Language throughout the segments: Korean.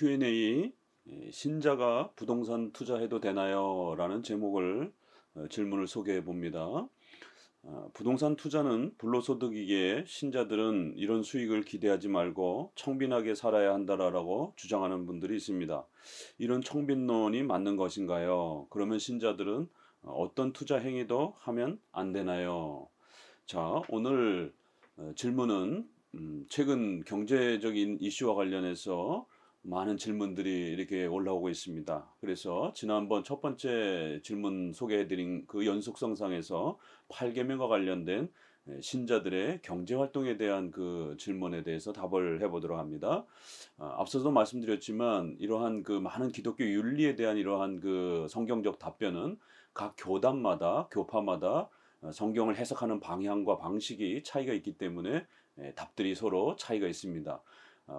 Q&A 신자가 부동산 투자해도 되나요? 라는 제목을 질문을 소개해 봅니다. 부동산 투자는 불로소득이기에 신자들은 이런 수익을 기대하지 말고 청빈하게 살아야 한다라고 주장하는 분들이 있습니다. 이런 청빈론이 맞는 것인가요? 그러면 신자들은 어떤 투자 행위도 하면 안 되나요? 자, 오늘 질문은 최근 경제적인 이슈와 관련해서 많은 질문들이 이렇게 올라오고 있습니다. 그래서 지난번 첫 번째 질문 소개해드린 그 연속성상에서 8계명과 관련된 신자들의 경제 활동에 대한 그 질문에 대해서 답을 해보도록 합니다. 앞서도 말씀드렸지만 이러한 그 많은 기독교 윤리에 대한 이러한 그 성경적 답변은 각 교단마다 교파마다 성경을 해석하는 방향과 방식이 차이가 있기 때문에 답들이 서로 차이가 있습니다.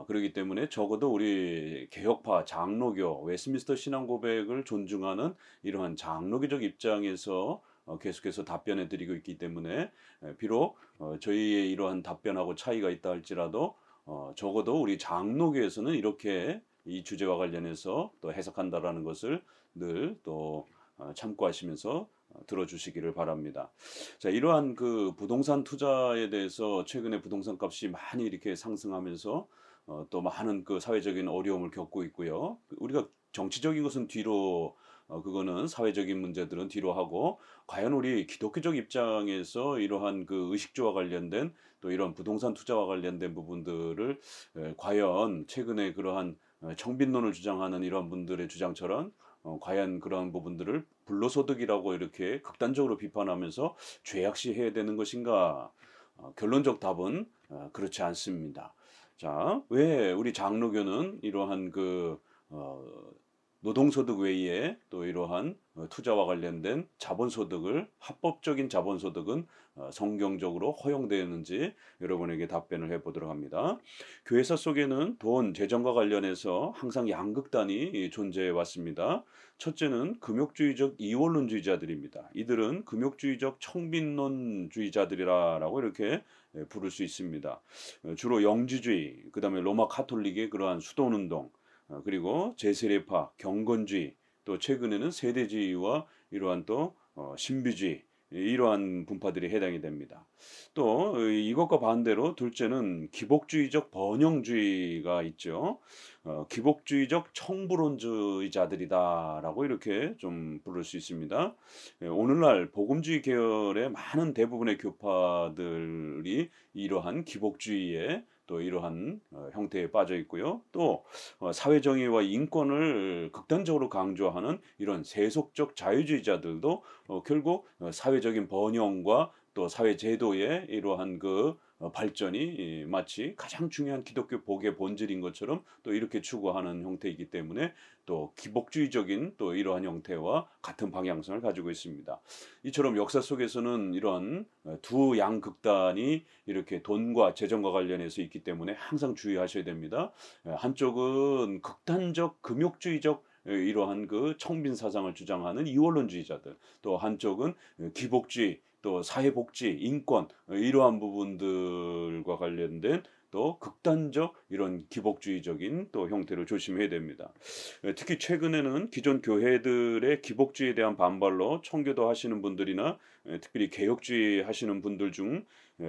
그렇기 때문에 적어도 우리 개혁파 장로교 웨스민스터 신앙 고백을 존중하는 이러한 장로교적 입장에서 계속해서 답변해 드리고 있기 때문에 비록 저희의 이러한 답변하고 차이가 있다 할지라도 적어도 우리 장로교에서는 이렇게 이 주제와 관련해서 또 해석한다라는 것을 늘 또 참고하시면서 들어주시기를 바랍니다. 자, 이러한 그 부동산 투자에 대해서 최근에 부동산 값이 많이 이렇게 상승하면서 또 많은 그 사회적인 어려움을 겪고 있고요. 우리가 정치적인 것은 뒤로 그거는 사회적인 문제들은 뒤로 하고 과연 우리 기독교적 입장에서 이러한 그 의식주와 관련된 또 이런 부동산 투자와 관련된 부분들을 과연 최근에 그러한 청빈론을 주장하는 이러한 분들의 주장처럼 과연 그러한 부분들을 불로소득이라고 이렇게 극단적으로 비판하면서 죄악시해야 되는 것인가? 결론적 답은 그렇지 않습니다. 자, 왜 우리 장로교는 이러한 그 어, 노동소득 외에 또 이러한 투자와 관련된 자본소득을 합법적인 자본소득은 성경적으로 허용되었는지 여러분에게 답변을 해보도록 합니다. 교회사 속에는 돈, 재정과 관련해서 항상 양극단이 존재해 왔습니다. 첫째는 금욕주의적 이원론주의자들입니다. 이들은 금욕주의적 청빈론주의자들이라고 이렇게 부를 수 있습니다. 주로 영지주의, 그 다음에 로마 카톨릭의 그러한 수도운동, 그리고 제세례파, 경건주의, 또 최근에는 세대주의와 이러한 또 신비주의 이러한 분파들이 해당이 됩니다. 또 이것과 반대로 둘째는 기복주의적 번영주의가 있죠. 기복주의적 청부론주의자들이다라고 이렇게 좀 부를 수 있습니다. 오늘날 복음주의 계열의 많은 대부분의 교파들이 이러한 기복주의에 또 이러한 형태에 빠져 있고요. 또 사회 정의와 인권을 극단적으로 강조하는 이런 세속적 자유주의자들도 결국 사회적인 번영과 또 사회 제도의 이러한 그 발전이 마치 가장 중요한 기독교 복의 본질인 것처럼 또 이렇게 추구하는 형태이기 때문에 또 기복주의적인 또 이러한 형태와 같은 방향성을 가지고 있습니다. 이처럼 역사 속에서는 이런 두 양극단이 이렇게 돈과 재정과 관련해서 있기 때문에 항상 주의하셔야 됩니다. 한쪽은 극단적 금욕주의적 이러한 그 청빈 사상을 주장하는 이원론주의자들, 또 한쪽은 기복주의, 또 사회복지, 인권 이러한 부분들과 관련된 또 극단적 이런 기복주의적인 또 형태를 조심해야 됩니다. 특히 최근에는 기존 교회들의 기복주의에 대한 반발로 청교도 하시는 분들이나 특별히 개혁주의 하시는 분들 중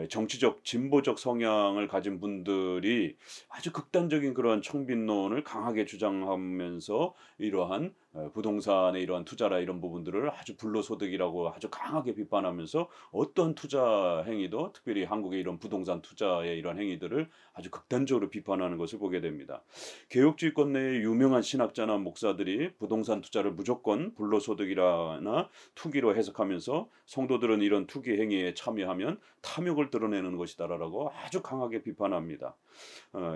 정치적 진보적 성향을 가진 분들이 아주 극단적인 그러한 청빈론을 강하게 주장하면서 이러한 부동산의 이러한 투자라 이런 부분들을 아주 불로소득이라고 아주 강하게 비판하면서 어떤 투자 행위도 특별히 한국의 이런 부동산 투자의 이런 행위들을 아주 극단적으로 비판하는 것을 보게 됩니다. 개혁주의권 내의 유명한 신학자나 목사들이 부동산 투자를 무조건 불로소득이라나 투기로 해석하면서 성도들은 이런 투기 행위에 참여하면 탐욕을 드러내는 것이다라고 아주 강하게 비판합니다.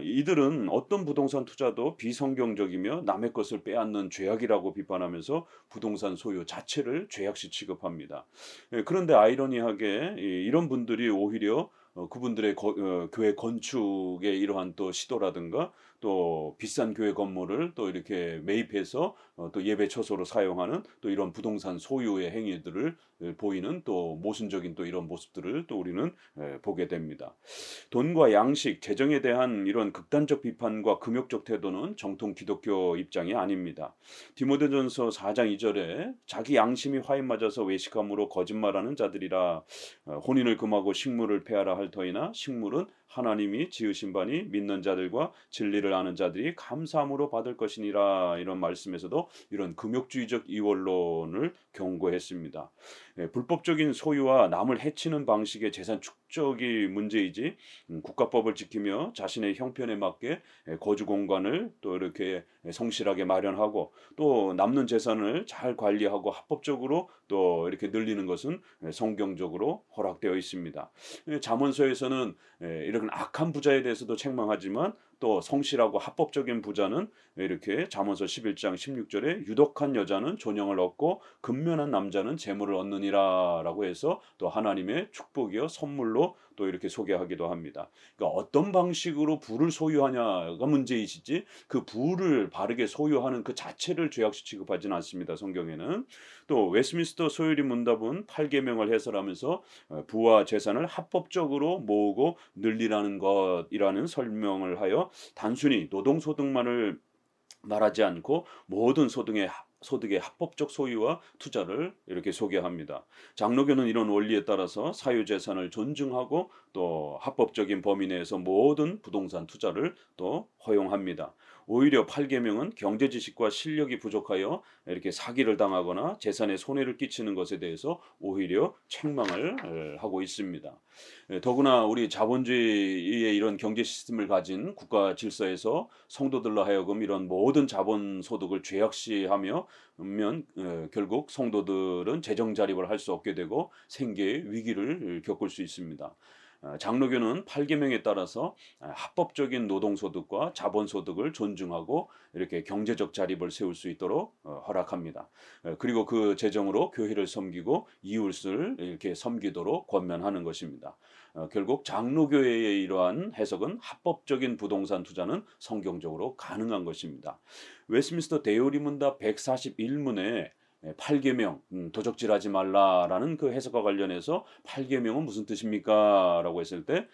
이들은 어떤 부동산 투자도 비성경적이며 남의 것을 빼앗는 죄악이라고 비판하면서 부동산 소유 자체를 죄악시 취급합니다. 그런데 아이러니하게 이런 분들이 오히려 그분들의 교회 건축의 이러한 또 시도라든가 또 비싼 교회 건물을 또 이렇게 매입해서 또 예배 처소로 사용하는 또 이런 부동산 소유의 행위들을 보이는 또 모순적인 또 이런 모습들을 또 우리는 보게 됩니다. 돈과 양식, 재정에 대한 이런 극단적 비판과 금욕적 태도는 정통 기독교 입장이 아닙니다. 디모데전서 4장 2절에 자기 양심이 화인 맞아서 외식함으로 거짓말하는 자들이라 혼인을 금하고 식물을 폐하라 할 터이나 식물은 하나님이 지으신 바니 믿는 자들과 진리를 아는 자들이 감사함으로 받을 것이니라. 이런 말씀에서도 이런 금욕주의적 이원론을 경고했습니다. 불법적인 소유와 남을 해치는 방식의 재산 축적이 문제이지 국가법을 지키며 자신의 형편에 맞게 거주 공간을 또 이렇게 성실하게 마련하고 또 남는 재산을 잘 관리하고 합법적으로 또 이렇게 늘리는 것은 성경적으로 허락되어 있습니다. 잠언서에서는 이런 악한 부자에 대해서도 책망하지만 또 성실하고 합법적인 부자는 이렇게 잠언서 11장 16절에 유독한 여자는 존영을 얻고 근면한 남자는 재물을 얻느니라라고 해서 또 하나님의 축복이요 선물로 또 이렇게 소개하기도 합니다. 그러니까 어떤 방식으로 부를 소유하냐가 문제이시지 그 부를 바르게 소유하는 그 자체를 죄악시 취급하지는 않습니다. 성경에는. 또 웨스민스터 소유리 문답은 8계명을 해설하면서 부와 재산을 합법적으로 모으고 늘리라는 것이라는 설명을 하여 단순히 노동소득만을 말하지 않고 모든 소득의 합법적 소유와 투자를 이렇게 소개합니다. 장로교는 이런 원리에 따라서 사유재산을 존중하고 또 합법적인 범위 내에서 모든 부동산 투자를 또 허용합니다. 오히려 8계명은 경제 지식과 실력이 부족하여 이렇게 사기를 당하거나 재산에 손해를 끼치는 것에 대해서 오히려 책망을 하고 있습니다. 더구나 우리 자본주의의 이런 경제 시스템을 가진 국가 질서에서 성도들로 하여금 이런 모든 자본 소득을 죄악시하며 결국 성도들은 재정 자립을 할 수 없게 되고 생계의 위기를 겪을 수 있습니다. 장로교는 8계명에 따라서 합법적인 노동소득과 자본소득을 존중하고 이렇게 경제적 자립을 세울 수 있도록 허락합니다. 그리고 그 재정으로 교회를 섬기고 이웃을 이렇게 섬기도록 권면하는 것입니다. 결국 장로교회의 이러한 해석은 합법적인 부동산 투자는 성경적으로 가능한 것입니다. 웨스민스터 대요리 문답 141문에 8계명 도적질하지 말라라는 그 해석과 관련해서 8계명은 무슨 뜻입니까? 라고 했을 때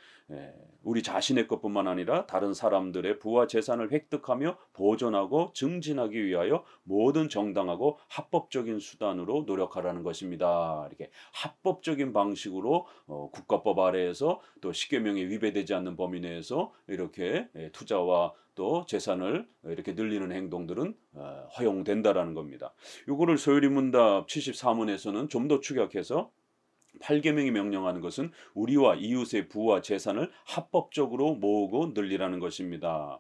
우리 자신의 것뿐만 아니라 다른 사람들의 부와 재산을 획득하며 보존하고 증진하기 위하여 모든 정당하고 합법적인 수단으로 노력하라는 것입니다. 이렇게 합법적인 방식으로 국가법 아래에서 또 10계명에 위배되지 않는 범위 내에서 이렇게 투자와 또 재산을 이렇게 늘리는 행동들은 허용된다라는 겁니다. 이거를 소요리 문답 74문에서는 좀 더 축약해서 8계명이 명령하는 것은 우리와 이웃의 부와 재산을 합법적으로 모으고 늘리라는 것입니다.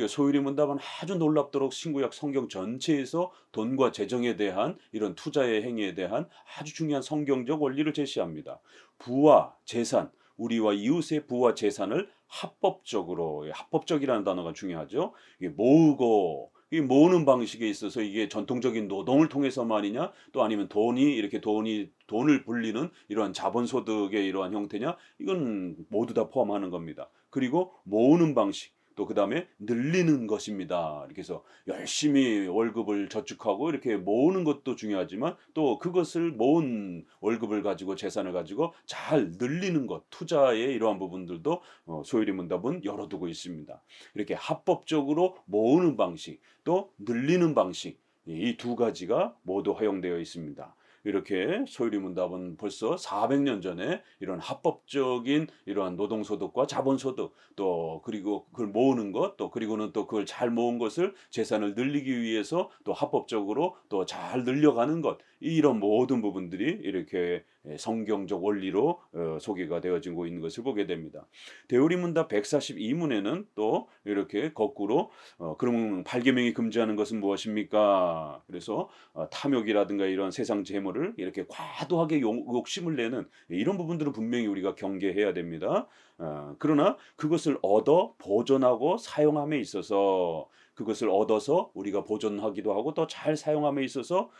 소요리 문답은 아주 놀랍도록 신구약 성경 전체에서 돈과 재정에 대한 이런 투자의 행위에 대한 아주 중요한 성경적 원리를 제시합니다. 부와 재산, 우리와 이웃의 부와 재산을 합법적으로, 합법적이라는 단어가 중요하죠. 이게 모으고, 이 모으는 방식에 있어서 이게 전통적인 노동을 통해서만이냐, 또 아니면 돈을 불리는 이러한 자본소득의 이러한 형태냐, 이건 모두 다 포함하는 겁니다. 그리고 모으는 방식, 또 그 다음에 늘리는 것입니다. 이렇게 해서 열심히 월급을 저축하고 이렇게 모으는 것도 중요하지만 또 그것을 모은 월급을 가지고 재산을 가지고 잘 늘리는 것, 투자의 이러한 부분들도 소요리 문답은 열어두고 있습니다. 이렇게 합법적으로 모으는 방식, 또 늘리는 방식, 이 두 가지가 모두 허용되어 있습니다. 이렇게 소요리 문답은 벌써 400년 전에 이런 합법적인 이러한 노동소득과 자본소득 또 그리고 그걸 모으는 것 또 그리고는 또 그걸 잘 모은 것을 재산을 늘리기 위해서 또 합법적으로 또 잘 늘려가는 것 이런 모든 부분들이 이렇게 성경적 원리로 소개가 되어지고 있는 것을 보게 됩니다. 대우리 문답 142문에는 또 이렇게 거꾸로 그러면 8계명이 금지하는 것은 무엇입니까? 그래서 탐욕이라든가 이런 세상 재물을 이렇게 과도하게 욕심을 내는 이런 부분들은 분명히 우리가 경계해야 됩니다. 그러나 그것을 얻어 보존하고 사용함에 있어서 그것을 얻어서 우리가 보존하기도 하고 또 잘 사용함에 있어서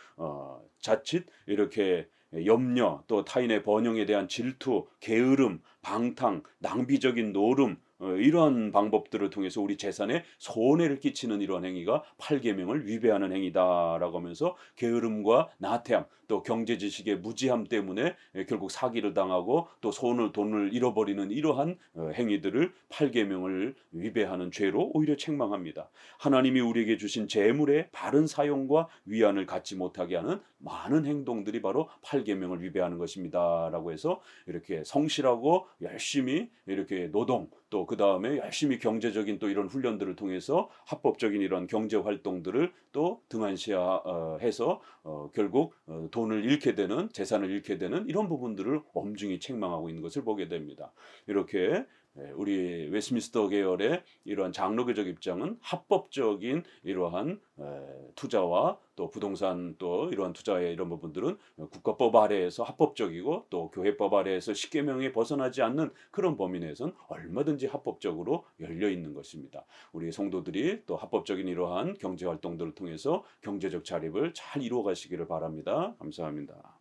자칫 이렇게 염려 또 타인의 번영에 대한 질투, 게으름 방탕, 낭비적인 노름, 이러한 방법들을 통해서 우리 재산에 손해를 끼치는 이러한 행위가 8계명을 위배하는 행위다라고 하면서 게으름과 나태함, 또 경제 지식의 무지함 때문에 결국 사기를 당하고 또 돈을 잃어버리는 이러한 행위들을 8계명을 위배하는 죄로 오히려 책망합니다. 하나님이 우리에게 주신 재물의 바른 사용과 위안을 갖지 못하게 하는 많은 행동들이 바로 8계명을 위배하는 것입니다라고 해서 이렇게 성실하고 열심히 이렇게 노동, 또 그 다음에 열심히 경제적인 또 이런 훈련들을 통해서 합법적인 이런 경제 활동들을 또 등한시해서 결국 돈을 잃게 되는, 재산을 잃게 되는 이런 부분들을 엄중히 책망하고 있는 것을 보게 됩니다. 이렇게 우리 웨스민스터 계열의 이러한 장로교적 입장은 합법적인 이러한 투자와 또 부동산 또 이러한 투자의 이런 부분들은 국가법 아래에서 합법적이고 또 교회법 아래에서 십계명에 벗어나지 않는 그런 범위 내에서는 얼마든지 합법적으로 열려 있는 것입니다. 우리 성도들이 또 합법적인 이러한 경제 활동들을 통해서 경제적 자립을 잘 이루어 가시기를 바랍니다. 감사합니다.